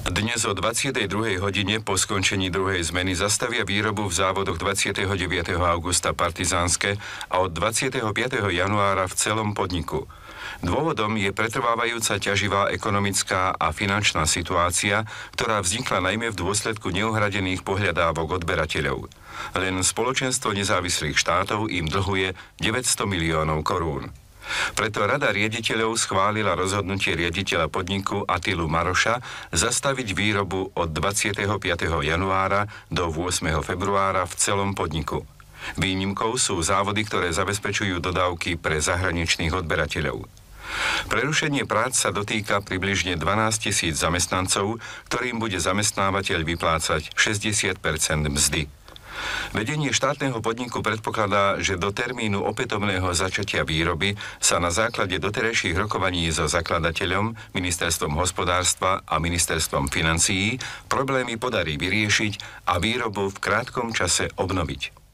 Dnes o 22. hodine po skončení druhej zmeny zastavia výrobu v závodoch 29. augusta Partizánske a od 25. januára v celom podniku. Dôvodom je pretrvávajúca ťaživá ekonomická a finančná situácia, ktorá vznikla najmä v dôsledku neuhradených pohľadávok odberateľov. Len Spoločenstvo nezávislých štátov im dlhuje 900 miliónov korún. Preto Rada riaditeľov schválila rozhodnutie riaditeľa podniku Attilu Maroša zastaviť výrobu od 25. januára do 8. februára v celom podniku. Výnimkou sú závody, ktoré zabezpečujú dodávky pre zahraničných odberateľov. Prerušenie prác sa dotýka približne 12 000 zamestnancov, ktorým bude zamestnávateľ vyplácať 60% mzdy. Vedenie štátneho podniku predpokladá, že do termínu opätovného začatia výroby sa na základe doterajších rokovaní so zakladateľom, Ministerstvom hospodárstva a Ministerstvom financií problémy podarí vyriešiť a výrobu v krátkom čase obnoviť.